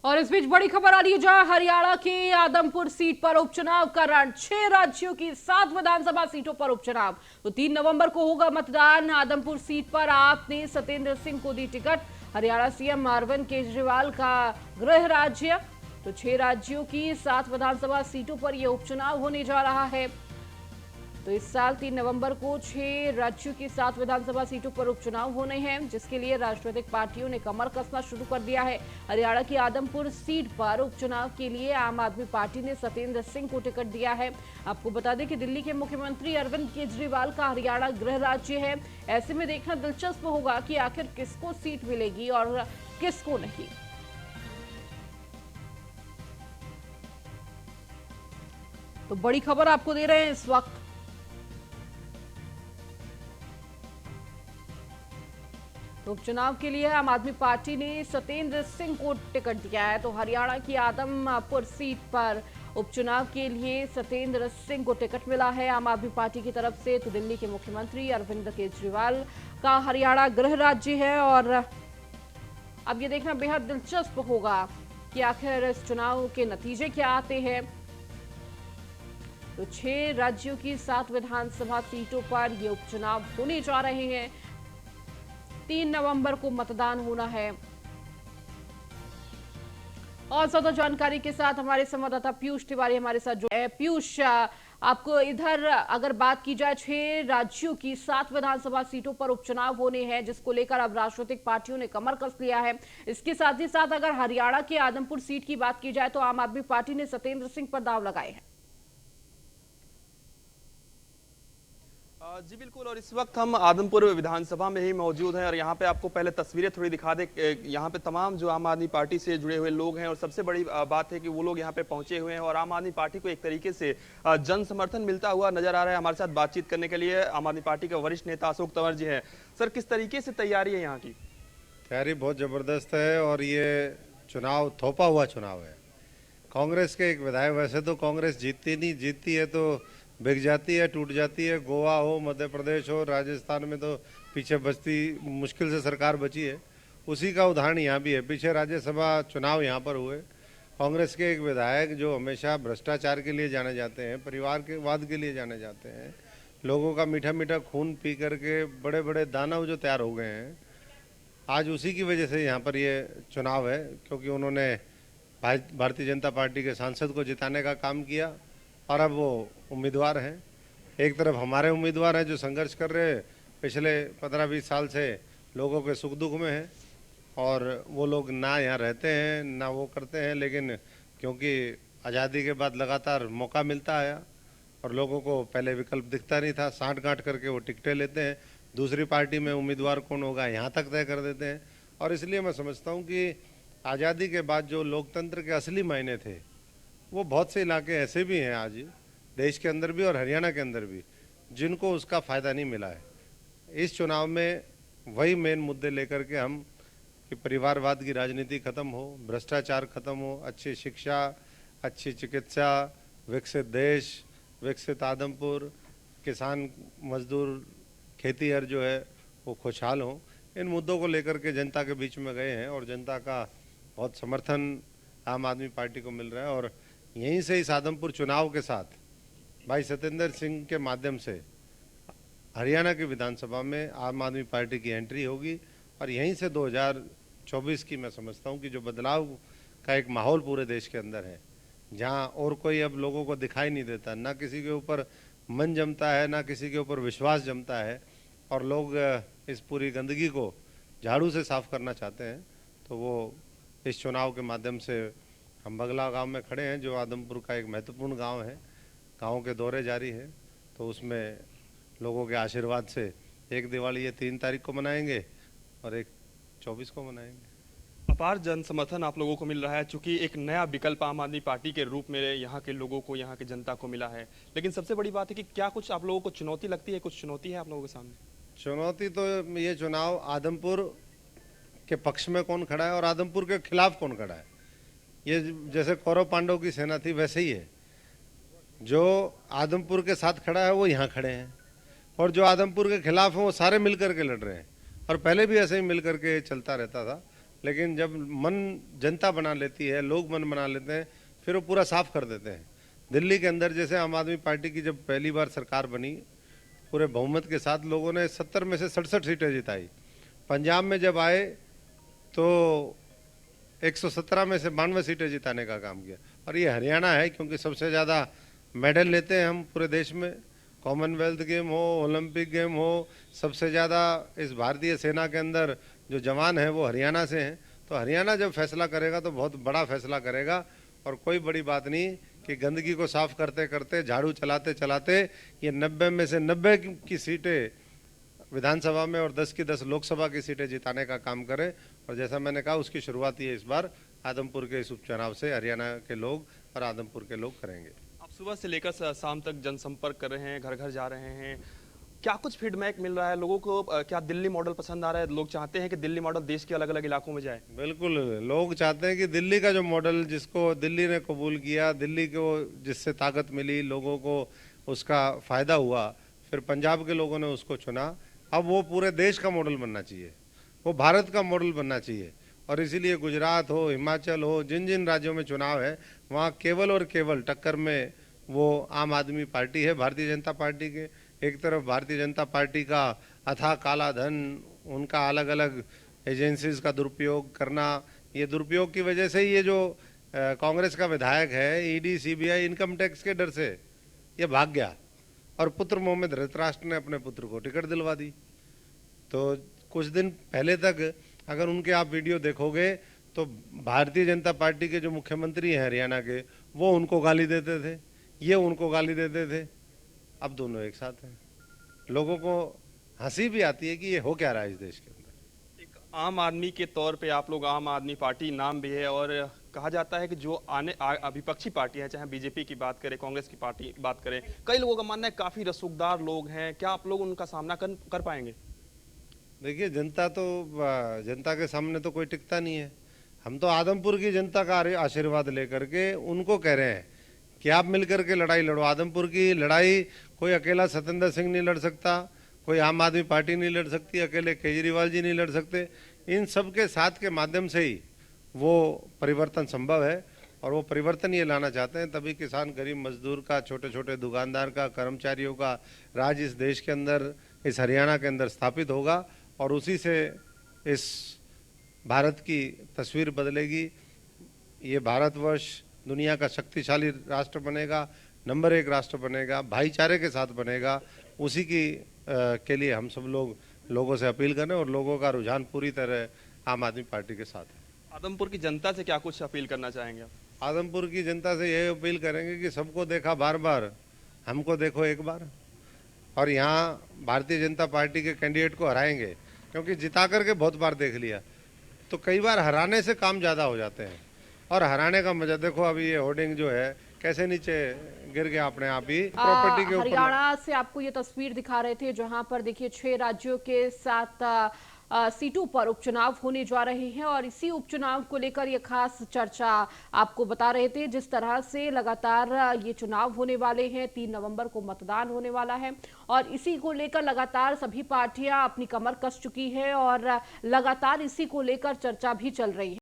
और इस बीच बड़ी खबर आ रही है जहां हरियाणा के आदमपुर सीट पर उपचुनाव का रण। 6 राज्यों की 7 विधानसभा सीटों पर उपचुनाव। तो 3 नवंबर को होगा मतदान। आदमपुर सीट पर आप ने सत्येंद्र सिंह को दी टिकट। हरियाणा सीएम अरविंद केजरीवाल का गृह राज्य। तो 6 राज्यों की 7 विधानसभा सीटों पर यह उपचुनाव होने जा रहा है। तो इस साल 3 नवंबर को 6 राज्यों की 7 विधानसभा सीटों पर उपचुनाव होने हैं, जिसके लिए राजनीतिक पार्टियों ने कमर कसना शुरू कर दिया है। हरियाणा की आदमपुर सीट पर उपचुनाव के लिए आम आदमी पार्टी ने सत्येंद्र सिंह को टिकट दिया है। आपको बता दें कि दिल्ली के मुख्यमंत्री अरविंद केजरीवाल का हरियाणा गृह राज्य है। ऐसे में देखना दिलचस्प होगा कि आखिर किसको सीट मिलेगी और किसको नहीं। तो बड़ी खबर आपको दे रहे हैं इस वक्त। तो उपचुनाव के लिए आम आदमी पार्टी ने सत्येंद्र सिंह को टिकट दिया है। तो हरियाणा की आदमपुर सीट पर उपचुनाव के लिए सत्येंद्र सिंह को टिकट मिला है आम आदमी पार्टी की तरफ से। तो दिल्ली के मुख्यमंत्री अरविंद केजरीवाल का हरियाणा गृह राज्य है और अब ये देखना बेहद दिलचस्प होगा कि आखिर इस चुनाव के नतीजे क्या आते हैं। तो 6 राज्यों की 7 विधानसभा सीटों पर ये उपचुनाव होने जा रहे हैं। 3 नवंबर को मतदान होना है। और ज्यादा जानकारी के साथ हमारे संवाददाता पीयूष तिवारी हमारे साथ जो है। पीयूष, आपको इधर अगर बात की जाए 6 राज्यों की 7 विधानसभा सीटों पर उपचुनाव होने हैं, जिसको लेकर अब राजनीतिक पार्टियों ने कमर कस लिया है। इसके साथ ही साथ अगर हरियाणा के आदमपुर सीट की बात की जाए तो आम आदमी पार्टी ने सत्येंद्र सिंह पर दाव लगाए हैं। जी बिल्कुल। और इस वक्त हम आदमपुर विधानसभा में ही मौजूद हैं और यहाँ पे आपको पहले तस्वीरें थोड़ी दिखा दे। यहाँ पे तमाम जो आम आदमी पार्टी से जुड़े हुए लोग हैं और सबसे बड़ी बात है कि वो लोग यहाँ पे पहुंचे हुए हैं और आम आदमी पार्टी को एक तरीके से जन समर्थन मिलता हुआ नजर आ रहा है। हमारे साथ बातचीत करने के लिए आम आदमी पार्टी के वरिष्ठ नेता अशोक तंवर जी हैं। सर, किस तरीके से तैयारी है यहाँ की? तैयारी बहुत जबरदस्त है और ये चुनाव थोपा हुआ चुनाव है। कांग्रेस के एक विधायक, वैसे तो कांग्रेस जीतती नहीं, जीतती है तो बिक जाती है, टूट जाती है। गोवा हो, मध्य प्रदेश हो, राजस्थान में तो पीछे बचती मुश्किल से सरकार बची है। उसी का उदाहरण यहाँ भी है। पीछे राज्यसभा चुनाव यहाँ पर हुए, कांग्रेस के एक विधायक जो हमेशा भ्रष्टाचार के लिए जाने जाते हैं, परिवार के वाद के लिए जाने जाते हैं, लोगों का मीठा मीठा खून पी करके बड़े बड़े दानव जो तैयार हो गए हैं, आज उसी की वजह से यहाँ पर ये चुनाव है। क्योंकि उन्होंने भारतीय जनता पार्टी के सांसद को जिताने का काम किया और अब वो उम्मीदवार हैं। एक तरफ हमारे उम्मीदवार हैं जो संघर्ष कर रहे हैं, पिछले 15-20 साल से लोगों के सुख दुख में हैं और वो लोग ना यहाँ रहते हैं ना वो करते हैं, लेकिन क्योंकि आज़ादी के बाद लगातार मौका मिलता आया और लोगों को पहले विकल्प दिखता नहीं था, साँठ गांठ करके वो टिकटें लेते हैं, दूसरी पार्टी में उम्मीदवार कौन होगा यहाँ तक तय कर देते हैं। और इसलिए मैं समझता हूँ कि आज़ादी के बाद जो लोकतंत्र के असली मायने थे वो बहुत से इलाके ऐसे भी हैं आज देश के अंदर भी और हरियाणा के अंदर भी, जिनको उसका फ़ायदा नहीं मिला है। इस चुनाव में वही मेन मुद्दे लेकर के हम कि परिवारवाद की राजनीति खत्म हो, भ्रष्टाचार खत्म हो, अच्छी शिक्षा, अच्छी चिकित्सा, विकसित देश, विकसित आदमपुर, किसान मजदूर खेतीहर जो है वो खुशहाल हों। इन मुद्दों को लेकर के जनता के बीच में गए हैं और जनता का बहुत समर्थन आम आदमी पार्टी को मिल रहा है। और यहीं से इस आदमपुर चुनाव के साथ भाई सत्येंद्र सिंह के माध्यम से हरियाणा की विधानसभा में आम आदमी पार्टी की एंट्री होगी और यहीं से 2024 की मैं समझता हूं कि जो बदलाव का एक माहौल पूरे देश के अंदर है, जहां और कोई अब लोगों को दिखाई नहीं देता, ना किसी के ऊपर मन जमता है, ना किसी के ऊपर विश्वास जमता है और लोग इस पूरी गंदगी को झाड़ू से साफ करना चाहते हैं, तो वो इस चुनाव के माध्यम से हम बगला गांव में खड़े हैं जो आदमपुर का एक महत्वपूर्ण गांव है। गांव के दौरे जारी है, तो उसमें लोगों के आशीर्वाद से एक दिवाली ये 3 तारीख को मनाएंगे और एक 24 को मनाएंगे। अपार जन समर्थन आप लोगों को मिल रहा है, चूंकि एक नया विकल्प आम आदमी पार्टी के रूप में यहाँ के लोगों को, यहाँ की जनता को मिला है। लेकिन सबसे बड़ी बात है कि क्या कुछ आप लोगों को चुनौती लगती है? कुछ चुनौती है आप लोगों के सामने? चुनौती तो ये चुनाव आदमपुर के पक्ष में कौन खड़ा है और आदमपुर के खिलाफ कौन खड़ा है। ये जैसे कौरव पांडव की सेना थी वैसे ही है। जो आदमपुर के साथ खड़ा है वो यहाँ खड़े हैं और जो आदमपुर के खिलाफ हैं वो सारे मिल करके लड़ रहे हैं। और पहले भी ऐसे ही मिल करके चलता रहता था, लेकिन जब मन जनता बना लेती है, लोग मन बना लेते हैं, फिर वो पूरा साफ कर देते हैं। दिल्ली के अंदर जैसे आम आदमी पार्टी की जब पहली बार सरकार बनी, पूरे बहुमत के साथ लोगों ने 70 में से 67 सीटें जिताई। पंजाब में जब आए तो 117 में से 92 सीटें जिताने का काम किया। और ये हरियाणा है, क्योंकि सबसे ज़्यादा मेडल लेते हैं हम पूरे देश में। कॉमनवेल्थ गेम हो, ओलंपिक गेम हो, सबसे ज़्यादा इस भारतीय सेना के अंदर जो जवान हैं वो हरियाणा से हैं। तो हरियाणा जब फैसला करेगा तो बहुत बड़ा फैसला करेगा। और कोई बड़ी बात नहीं कि गंदगी को साफ करते करते, झाड़ू चलाते चलाते ये 90 में से 90 की सीटें विधानसभा में और 10 की 10 लोकसभा की सीटें जिताने का काम करे। और जैसा मैंने कहा, उसकी शुरुआत ये इस बार आदमपुर के इस उपचुनाव से हरियाणा के लोग और आदमपुर के लोग करेंगे। आप सुबह से लेकर शाम तक जनसंपर्क कर रहे हैं, घर घर जा रहे हैं, क्या कुछ फीडबैक मिल रहा है लोगों को? क्या दिल्ली मॉडल पसंद आ रहा है? लोग चाहते हैं कि दिल्ली मॉडल देश के अलग अलग इलाकों में जाए? बिल्कुल, लोग चाहते हैं कि दिल्ली का जो मॉडल जिसको दिल्ली ने कबूल किया, दिल्ली को जिससे ताकत मिली, लोगों को उसका फायदा हुआ, फिर पंजाब के लोगों ने उसको चुना। अब वो पूरे देश का मॉडल बनना चाहिए, वो भारत का मॉडल बनना चाहिए। और इसीलिए गुजरात हो, हिमाचल हो, जिन जिन राज्यों में चुनाव है, वहाँ केवल और केवल टक्कर में वो आम आदमी पार्टी है, भारतीय जनता पार्टी के। एक तरफ भारतीय जनता पार्टी का अथाह काला धन, उनका अलग अलग एजेंसीज का दुरुपयोग करना, ये दुरुपयोग की वजह से ये जो कांग्रेस का विधायक है, ईडी, सीबीआई, इनकम टैक्स के डर से ये भाग गया और पुत्र मोहम्मद धृतराष्ट्र ने अपने पुत्र को टिकट दिलवा दी। तो कुछ दिन पहले तक अगर उनके आप वीडियो देखोगे तो भारतीय जनता पार्टी के जो मुख्यमंत्री हैं हरियाणा के, वो उनको गाली देते थे, ये उनको गाली देते थे। अब दोनों एक साथ हैं। लोगों को हंसी भी आती है कि ये हो क्या रहा है इस देश के अंदर। एक आम आदमी के तौर पे आप लोग आम आदमी पार्टी नाम भी है, और कहा जाता है कि जो विपक्षी पार्टी है, चाहे बीजेपी की बात करें, कांग्रेस की पार्टी बात करें, कई लोगों का मानना है काफी रसूखदार लोग हैं। क्या आप लोग उनका सामना कर पाएंगे? देखिए, जनता के सामने तो कोई टिकता नहीं है। हम तो आदमपुर की जनता का आशीर्वाद लेकर के उनको कह रहे हैं कि आप मिलकर के लड़ाई लड़ो। आदमपुर की लड़ाई कोई अकेला सत्येंद्र सिंह नहीं लड़ सकता, कोई आम आदमी पार्टी नहीं लड़ सकती, अकेले केजरीवाल जी नहीं लड़ सकते। इन सब के साथ के माध्यम से ही वो परिवर्तन संभव है। और वो परिवर्तन ये लाना चाहते हैं, तभी किसान, गरीब मजदूर का, छोटे छोटे दुकानदार का, कर्मचारियों का राज इस देश के अंदर, इस हरियाणा के अंदर स्थापित होगा। और उसी से इस भारत की तस्वीर बदलेगी। ये भारतवर्ष दुनिया का शक्तिशाली राष्ट्र बनेगा, नंबर 1 राष्ट्र बनेगा, भाईचारे के साथ बनेगा। उसी के लिए हम सब लोगों से अपील करें, और लोगों का रुझान पूरी तरह आम आदमी पार्टी के साथ है। आदमपुर की जनता से क्या कुछ अपील करना चाहेंगे आप? आदमपुर की जनता से यही अपील करेंगे कि सबको देखा बार बार, हमको देखो एक बार। और यहाँ भारतीय जनता पार्टी के कैंडिडेट को हराएंगे, क्योंकि जिता करके बहुत बार देख लिया, तो कई बार हराने से काम ज़्यादा हो जाते हैं। और हराने का मजा देखो, अभी ये होर्डिंग जो है कैसे नीचे गिर गया अपने आप ही प्रॉपर्टी के ऊपर। हरियाणा से आपको ये तस्वीर दिखा रहे थे, जहां पर देखिए 6 राज्यों के 7 सीटों पर उपचुनाव होने जा रहे हैं, और इसी उपचुनाव को लेकर ये खास चर्चा आपको बता रहे थे। जिस तरह से लगातार ये चुनाव होने वाले हैं, 3 नवंबर को मतदान होने वाला है, और इसी को लेकर लगातार सभी पार्टियां अपनी कमर कस चुकी है, और लगातार इसी को लेकर चर्चा भी चल रही है।